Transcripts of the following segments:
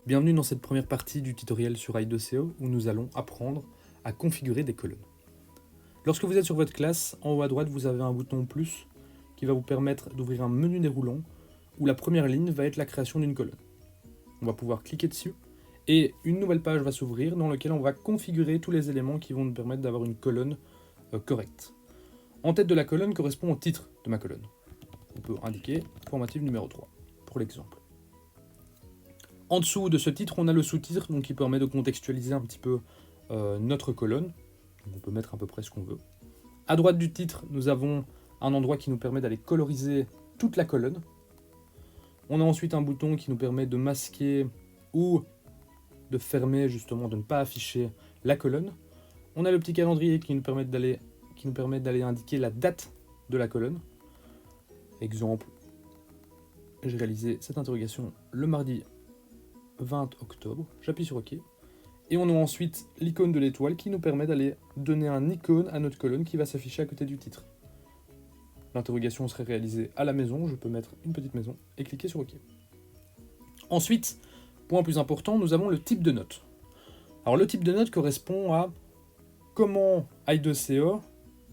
Bienvenue dans cette première partie du tutoriel sur i2CO où nous allons apprendre à configurer des colonnes. Lorsque vous êtes sur votre classe, en haut à droite vous avez un bouton plus qui va vous permettre d'ouvrir un menu déroulant où la première ligne va être la création d'une colonne. On va pouvoir cliquer dessus et une nouvelle page va s'ouvrir dans laquelle on va configurer tous les éléments qui vont nous permettre d'avoir une colonne correcte. En tête de la colonne correspond au titre de ma colonne. On peut indiquer formative numéro 3 pour l'exemple. En dessous de ce titre, on a le sous-titre qui permet de contextualiser un petit peu notre colonne. Donc on peut mettre à peu près ce qu'on veut. À droite du titre, nous avons un endroit qui nous permet d'aller coloriser toute la colonne. On a ensuite un bouton qui nous permet de masquer ou de fermer, justement, de ne pas afficher la colonne. On a le petit calendrier qui nous permet d'aller indiquer la date de la colonne. Exemple, j'ai réalisé cette interrogation le mardi 20 octobre, j'appuie sur OK. Et on a ensuite l'icône de l'étoile qui nous permet d'aller donner un icône à notre colonne qui va s'afficher à côté du titre. L'interrogation serait réalisée à la maison, je peux mettre une petite maison et cliquer sur OK. Ensuite, point plus important, nous avons le type de note. Alors le type de note correspond à comment i2CO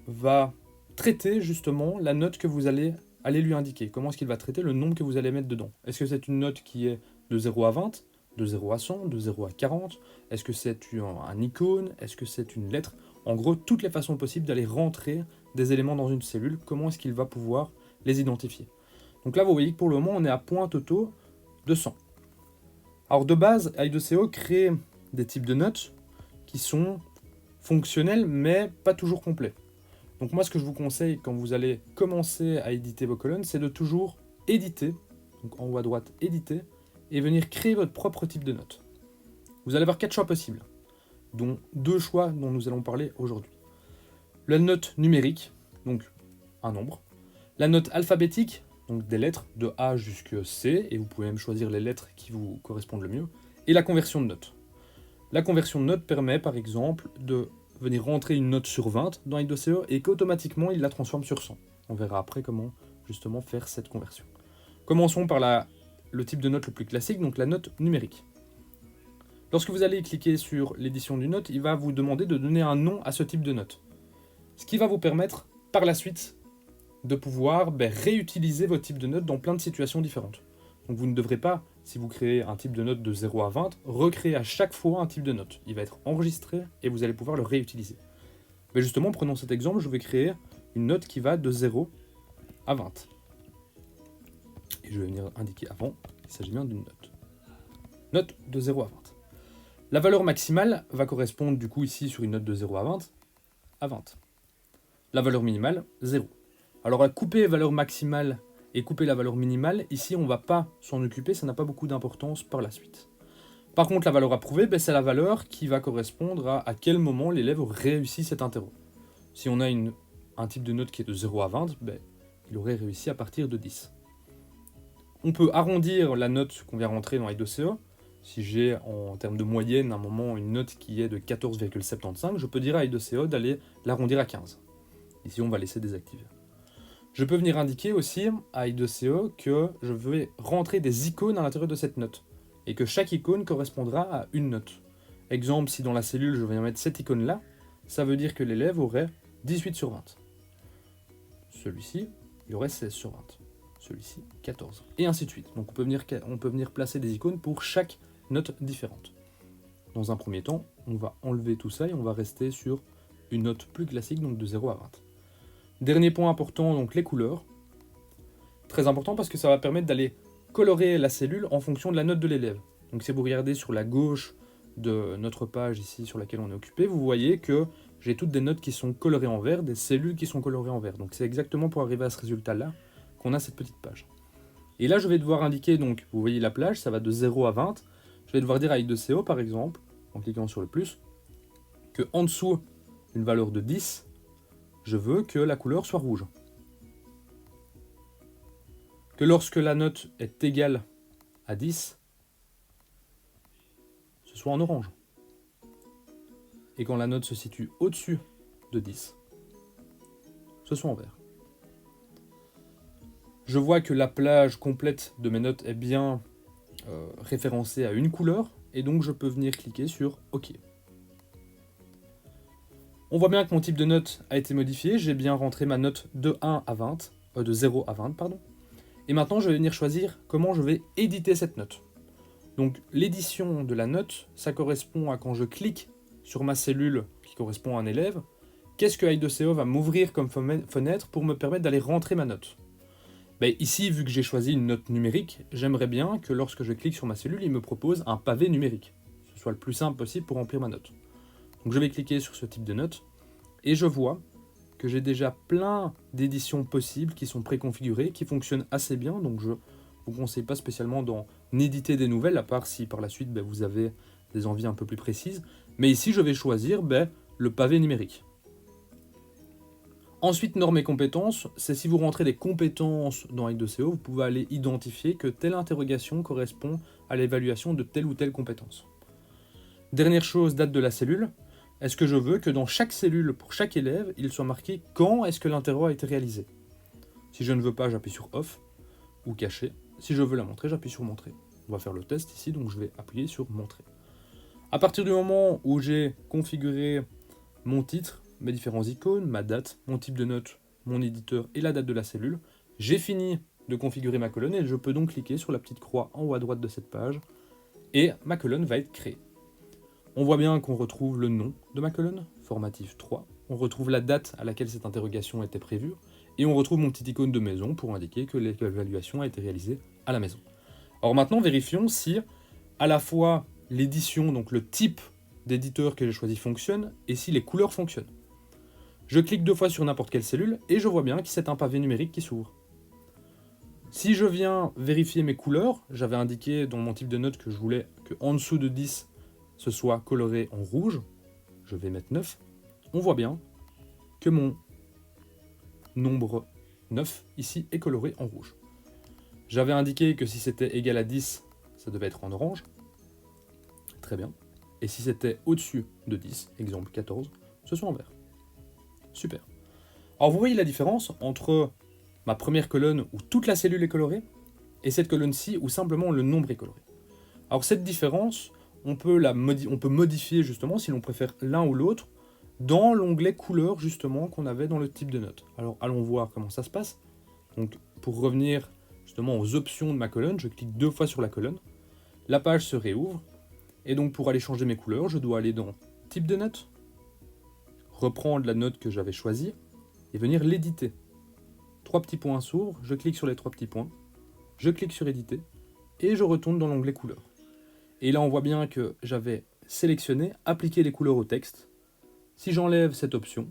va traiter justement la note que vous allez lui indiquer. Comment est-ce qu'il va traiter le nombre que vous allez mettre dedans. Est-ce que c'est une note qui est de 0 à 20 ? De 0 à 100, de 0 à 40, est-ce que c'est un icône, est-ce que c'est une lettre? En gros, toutes les façons possibles d'aller rentrer des éléments dans une cellule, comment est-ce qu'il va pouvoir les identifier. Donc là, vous voyez que pour le moment, on est à point totaux de 100. Alors de base, i2CO crée des types de notes qui sont fonctionnels, mais pas toujours complets. Donc moi, ce que je vous conseille quand vous allez commencer à éditer vos colonnes, c'est de toujours éditer, donc en haut à droite, éditer, et venir créer votre propre type de note. Vous allez avoir 4 choix possibles, dont 2 choix dont nous allons parler aujourd'hui. La note numérique, donc un nombre. La note alphabétique, donc des lettres de A jusqu'à C, et vous pouvez même choisir les lettres qui vous correspondent le mieux. Et la conversion de note. La conversion de note permet par exemple de venir rentrer une note sur 20 dans i2CO et qu'automatiquement il la transforme sur 100. On verra après comment justement faire cette conversion. Commençons par le type de note le plus classique, donc la note numérique. Lorsque vous allez cliquer sur l'édition d'une note, il va vous demander de donner un nom à ce type de note. Ce qui va vous permettre, par la suite, de pouvoir réutiliser votre type de note dans plein de situations différentes. Donc vous ne devrez pas, si vous créez un type de note de 0 à 20, recréer à chaque fois un type de note. Il va être enregistré et vous allez pouvoir le réutiliser. Mais justement, prenons cet exemple, je vais créer une note qui va de 0 à 20. Et je vais venir indiquer avant, il s'agit bien d'une note. Note de 0 à 20. La valeur maximale va correspondre du coup ici sur une note de 0 à 20. La valeur minimale, 0. Alors à couper valeur maximale et couper la valeur minimale, ici on ne va pas s'en occuper, ça n'a pas beaucoup d'importance par la suite. Par contre la valeur approuvée, c'est la valeur qui va correspondre à quel moment l'élève réussit cet interro. Si on a un type de note qui est de 0 à 20, il aurait réussi à partir de 10. On peut arrondir la note qu'on vient rentrer dans i2CO. Si j'ai en termes de moyenne à un moment une note qui est de 14,75, je peux dire à i2CO d'aller l'arrondir à 15. Ici on va laisser désactiver. Je peux venir indiquer aussi à i2CO que je vais rentrer des icônes à l'intérieur de cette note et que chaque icône correspondra à une note. Exemple, si dans la cellule je viens mettre cette icône là, ça veut dire que l'élève aurait 18 sur 20. Celui-ci, il aurait 16 sur 20. Celui-ci, 14. Et ainsi de suite. Donc on peut venir placer des icônes pour chaque note différente. Dans un premier temps, on va enlever tout ça et on va rester sur une note plus classique, donc de 0 à 20. Dernier point important, donc les couleurs. Très important parce que ça va permettre d'aller colorer la cellule en fonction de la note de l'élève. Donc si vous regardez sur la gauche de notre page ici sur laquelle on est occupé, vous voyez que j'ai toutes des notes qui sont colorées en vert, des cellules qui sont colorées en vert. Donc c'est exactement pour arriver à ce résultat-là qu'on a cette petite page. Et là, je vais devoir indiquer, donc, vous voyez la plage, ça va de 0 à 20. Je vais devoir dire à i2CO, par exemple, en cliquant sur le plus, que en dessous d'une valeur de 10, je veux que la couleur soit rouge. Que lorsque la note est égale à 10, ce soit en orange. Et quand la note se situe au-dessus de 10, ce soit en vert. Je vois que la plage complète de mes notes est bien référencé à une couleur, et donc je peux venir cliquer sur OK. On voit bien que mon type de note a été modifié, j'ai bien rentré ma note de 0 à 20, pardon. Et maintenant, je vais venir choisir comment je vais éditer cette note. Donc, l'édition de la note, ça correspond à quand je clique sur ma cellule qui correspond à un élève, qu'est-ce que i2CO va m'ouvrir comme fenêtre pour me permettre d'aller rentrer ma note. Ici, vu que j'ai choisi une note numérique, j'aimerais bien que lorsque je clique sur ma cellule, il me propose un pavé numérique. Que ce soit le plus simple possible pour remplir ma note. Donc je vais cliquer sur ce type de note, et je vois que j'ai déjà plein d'éditions possibles qui sont préconfigurées, qui fonctionnent assez bien, donc je ne vous conseille pas spécialement d'en éditer des nouvelles, à part si par la suite vous avez des envies un peu plus précises. Mais ici, je vais choisir le pavé numérique. Ensuite, normes et compétences, c'est si vous rentrez des compétences dans i2CO, vous pouvez aller identifier que telle interrogation correspond à l'évaluation de telle ou telle compétence. Dernière chose, date de la cellule. Est-ce que je veux que dans chaque cellule, pour chaque élève, il soit marqué quand est-ce que l'interro a été réalisé? Si je ne veux pas, j'appuie sur Off ou Cacher. Si je veux la montrer, j'appuie sur Montrer. On va faire le test ici, donc je vais appuyer sur Montrer. À partir du moment où j'ai configuré mon titre, mes différents icônes, ma date, mon type de note, mon éditeur et la date de la cellule, j'ai fini de configurer ma colonne et je peux donc cliquer sur la petite croix en haut à droite de cette page et ma colonne va être créée. On voit bien qu'on retrouve le nom de ma colonne, formatif 3, on retrouve la date à laquelle cette interrogation était prévue, et on retrouve mon petit icône de maison pour indiquer que l'évaluation a été réalisée à la maison. Alors maintenant, vérifions si à la fois l'édition, donc le type d'éditeur que j'ai choisi fonctionne, et si les couleurs fonctionnent. Je clique 2 fois sur n'importe quelle cellule, et je vois bien que c'est un pavé numérique qui s'ouvre. Si je viens vérifier mes couleurs, j'avais indiqué dans mon type de note que je voulais qu'en dessous de 10, ce soit coloré en rouge, je vais mettre 9, on voit bien que mon nombre 9 ici est coloré en rouge. J'avais indiqué que si c'était égal à 10, ça devait être en orange. Très bien. Et si c'était au-dessus de 10, exemple 14, ce soit en vert. Super. Alors vous voyez la différence entre ma première colonne où toute la cellule est colorée et cette colonne-ci où simplement le nombre est coloré. Alors cette différence, on peut modifier justement si l'on préfère l'un ou l'autre dans l'onglet couleur justement qu'on avait dans le type de note. Alors allons voir comment ça se passe. Donc pour revenir justement aux options de ma colonne, je clique 2 fois sur la colonne, la page se réouvre, et donc pour aller changer mes couleurs, je dois aller dans type de note, reprendre la note que j'avais choisie, et venir l'éditer. 3 petits points s'ouvrent, je clique sur les 3 petits points, je clique sur éditer, et je retourne dans l'onglet couleurs. Et là on voit bien que j'avais sélectionné appliquer les couleurs au texte. Si j'enlève cette option,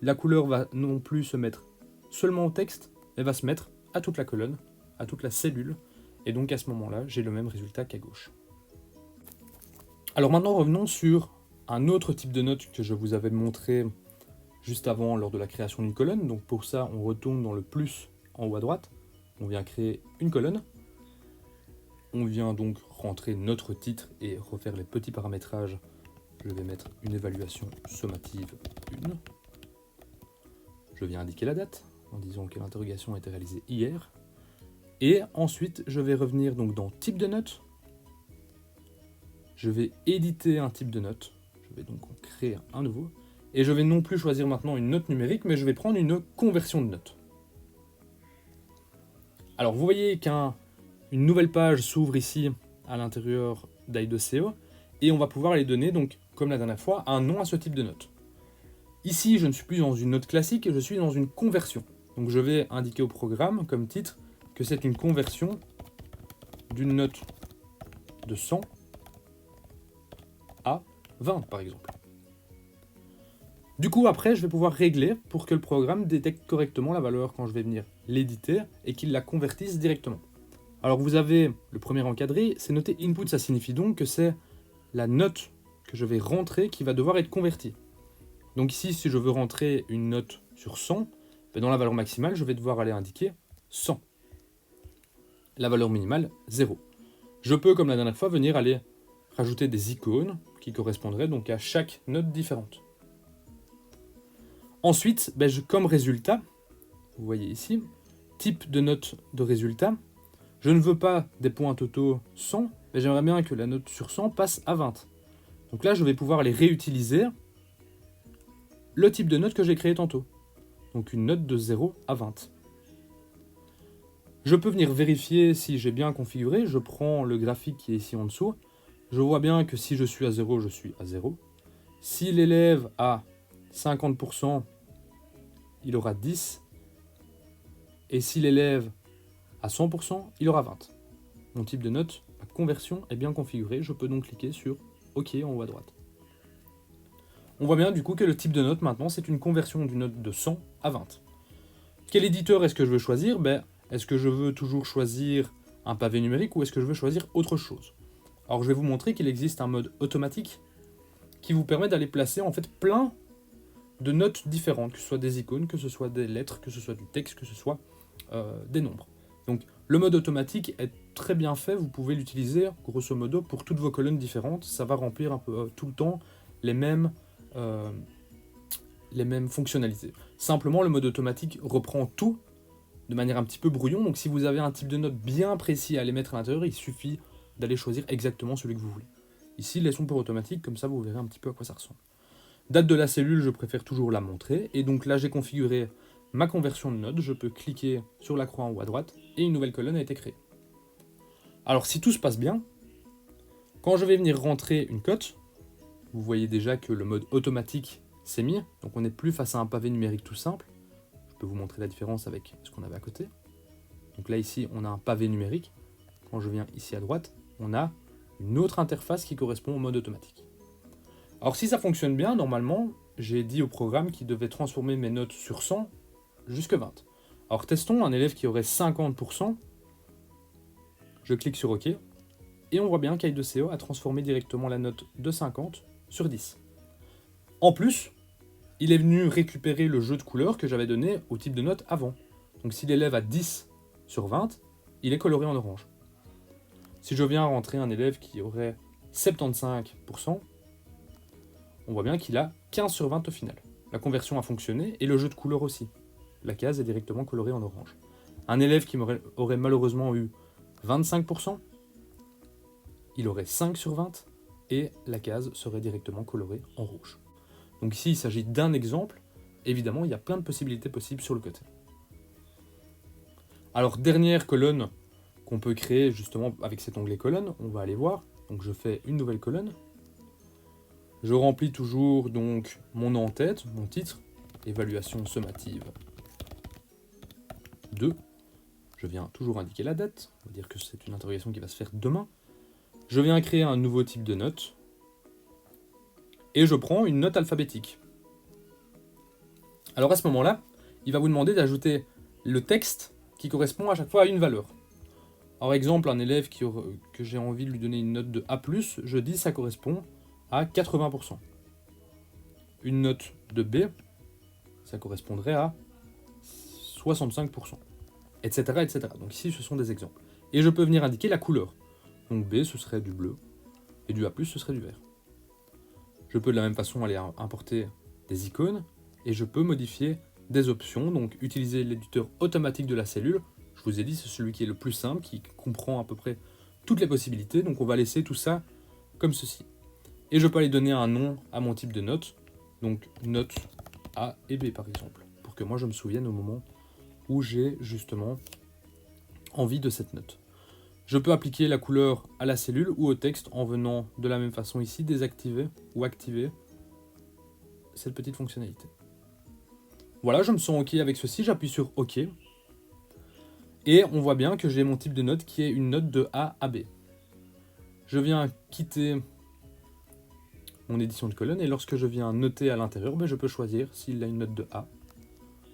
la couleur va non plus se mettre seulement au texte, elle va se mettre à toute la colonne, à toute la cellule, et donc à ce moment-là, j'ai le même résultat qu'à gauche. Alors maintenant, revenons sur un autre type de note que je vous avais montré juste avant lors de la création d'une colonne. Donc pour ça, on retourne dans le plus en haut à droite, on vient créer une colonne, on vient donc rentrer notre titre et refaire les petits paramétrages. Je vais mettre une évaluation sommative 1. Je viens indiquer la date en disant que l'interrogation a été réalisée hier. Et ensuite, je vais revenir donc dans type de note. Je vais éditer un type de note. Je vais donc en créer un nouveau. Et je vais non plus choisir maintenant une note numérique, mais je vais prendre une conversion de note. Alors vous voyez qu'une nouvelle page s'ouvre ici à l'intérieur d'i2CO. Et on va pouvoir aller donner, donc, comme la dernière fois, un nom à ce type de note. Ici, je ne suis plus dans une note classique, je suis dans une conversion. Donc je vais indiquer au programme, comme titre, que c'est une conversion d'une note de 100 à 20, par exemple. Du coup, après, je vais pouvoir régler pour que le programme détecte correctement la valeur quand je vais venir l'éditer et qu'il la convertisse directement. Alors vous avez le premier encadré, c'est noté input, ça signifie donc que c'est la note que je vais rentrer qui va devoir être convertie. Donc ici, si je veux rentrer une note sur 100, dans la valeur maximale, je vais devoir aller indiquer 100. La valeur minimale, 0. Je peux, comme la dernière fois, venir aller rajouter des icônes qui correspondraient donc à chaque note différente. Ensuite, comme résultat, vous voyez ici, type de note de résultat, Je ne veux pas des points totaux 100, mais j'aimerais bien que la note sur 100 passe à 20. Donc là, je vais pouvoir aller réutiliser le type de note que j'ai créé tantôt. Donc une note de 0 à 20. Je peux venir vérifier si j'ai bien configuré. Je prends le graphique qui est ici en dessous. Je vois bien que si je suis à 0, je suis à 0. Si l'élève a 50%, il aura 10. Et si l'élève a 100%, il aura 20. Mon type de note, ma conversion est bien configurée. Je peux donc cliquer sur OK en haut à droite. On voit bien du coup que le type de note maintenant, c'est une conversion d'une note de 100 à 20. Quel éditeur est-ce que je veux choisir? Est-ce que je veux toujours choisir un pavé numérique ou est-ce que je veux choisir autre chose? Alors je vais vous montrer qu'il existe un mode automatique qui vous permet d'aller placer en fait plein de notes différentes, que ce soit des icônes, que ce soit des lettres, que ce soit du texte, que ce soit des nombres. Donc le mode automatique est très bien fait, vous pouvez l'utiliser grosso modo pour toutes vos colonnes différentes, ça va remplir un peu tout le temps les mêmes fonctionnalités. Simplement le mode automatique reprend tout de manière un petit peu brouillon, donc si vous avez un type de note bien précis à aller mettre à l'intérieur, il suffit d'aller choisir exactement celui que vous voulez. Ici, laissons pour automatique, comme ça vous verrez un petit peu à quoi ça ressemble. Date de la cellule, je préfère toujours la montrer, et donc là j'ai configuré ma conversion de notes, je peux cliquer sur la croix en haut à droite, et une nouvelle colonne a été créée. Alors si tout se passe bien, quand je vais venir rentrer une cote, vous voyez déjà que le mode automatique s'est mis, donc on n'est plus face à un pavé numérique tout simple. Je peux vous montrer la différence avec ce qu'on avait à côté. Donc là ici on a un pavé numérique, quand je viens ici à droite, on a une autre interface qui correspond au mode automatique. Alors si ça fonctionne bien, normalement, j'ai dit au programme qu'il devait transformer mes notes sur 100 jusqu'à 20. Alors testons un élève qui aurait 50%, je clique sur OK, et on voit bien qu'Aido.co a transformé directement la note de 50 sur 10. En plus, il est venu récupérer le jeu de couleurs que j'avais donné au type de note avant. Donc si l'élève a 10 sur 20, il est coloré en orange. Si je viens rentrer un élève qui aurait 75%, on voit bien qu'il a 15 sur 20 au final. La conversion a fonctionné et le jeu de couleurs aussi. La case est directement colorée en orange. Un élève qui aurait malheureusement eu 25%, il aurait 5 sur 20 et la case serait directement colorée en rouge. Donc ici, il s'agit d'un exemple. Évidemment, il y a plein de possibilités possibles sur le côté. Alors, dernière colonne qu'on peut créer justement avec cet onglet colonne, on va aller voir. Donc je fais une nouvelle colonne. Je remplis toujours donc mon nom en tête, mon titre, évaluation sommative 2. Je viens toujours indiquer la date, on va dire que c'est une interrogation qui va se faire demain. Je viens créer un nouveau type de note. Et je prends une note alphabétique. Alors à ce moment-là, il va vous demander d'ajouter le texte qui correspond à chaque fois à une valeur. Par exemple, un élève que j'ai envie de lui donner une note de A+, je dis ça correspond à 80%. Une note de B, ça correspondrait à 65%. Etc. etc. Donc ici, ce sont des exemples. Et je peux venir indiquer la couleur. Donc B, ce serait du bleu, et du A+, ce serait du vert. Je peux de la même façon aller importer des icônes, et je peux modifier des options, donc utiliser l'éditeur automatique de la cellule. Je vous ai dit, c'est celui qui est le plus simple, qui comprend à peu près toutes les possibilités, donc on va laisser tout ça comme ceci. Et je peux aller donner un nom à mon type de note, donc note A et B par exemple, pour que moi je me souvienne au moment où j'ai justement envie de cette note. Je peux appliquer la couleur à la cellule ou au texte en venant de la même façon ici désactiver ou activer cette petite fonctionnalité. Voilà, je me sens OK avec ceci, j'appuie sur OK. Et on voit bien que j'ai mon type de note qui est une note de A à B. Je viens quitter mon édition de colonne et lorsque je viens noter à l'intérieur, je peux choisir s'il a une note de A,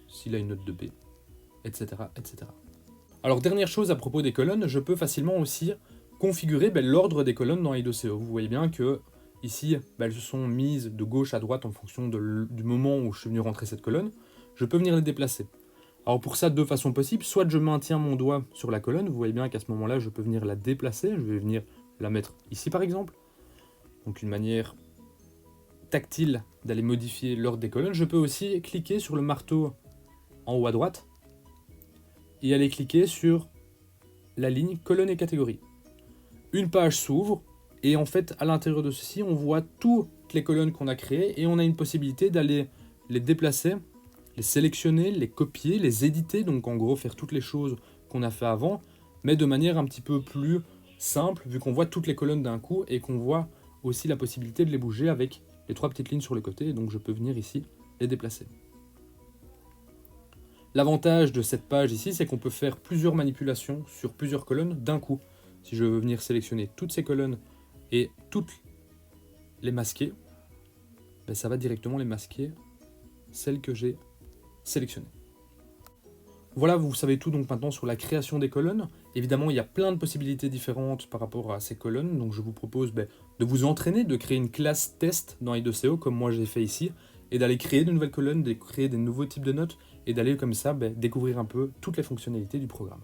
s'il a une note de B, etc. etc. Alors dernière chose à propos des colonnes, je peux facilement aussi configurer l'ordre des colonnes dans Aido.co. Vous voyez bien que ici, elles se sont mises de gauche à droite en fonction du moment où je suis venu rentrer cette colonne. Je peux venir les déplacer. Alors pour ça, deux façons possibles. Soit je maintiens mon doigt sur la colonne, vous voyez bien qu'à ce moment-là, je peux venir la déplacer. Je vais venir la mettre ici par exemple. Donc une manière tactile d'aller modifier l'ordre des colonnes. Je peux aussi cliquer sur le marteau en haut à droite et aller cliquer sur la ligne colonne et catégorie. Une page s'ouvre et en fait à l'intérieur de ceci on voit toutes les colonnes qu'on a créées et on a une possibilité d'aller les déplacer, les sélectionner, les copier, les éditer, donc en gros faire toutes les choses qu'on a fait avant, mais de manière un petit peu plus simple vu qu'on voit toutes les colonnes d'un coup et qu'on voit aussi la possibilité de les bouger avec les 3 petites lignes sur le côté, donc je peux venir ici les déplacer. L'avantage de cette page ici, c'est qu'on peut faire plusieurs manipulations sur plusieurs colonnes d'un coup. Si je veux venir sélectionner toutes ces colonnes et toutes les masquer, ben ça va directement les masquer, celles que j'ai sélectionnées. Voilà, vous savez tout donc maintenant sur la création des colonnes. Évidemment, il y a plein de possibilités différentes par rapport à ces colonnes, donc je vous propose de vous entraîner, de créer une classe test dans i2CO comme moi j'ai fait ici, et d'aller créer de nouvelles colonnes, de créer des nouveaux types de notes, et d'aller comme ça découvrir un peu toutes les fonctionnalités du programme.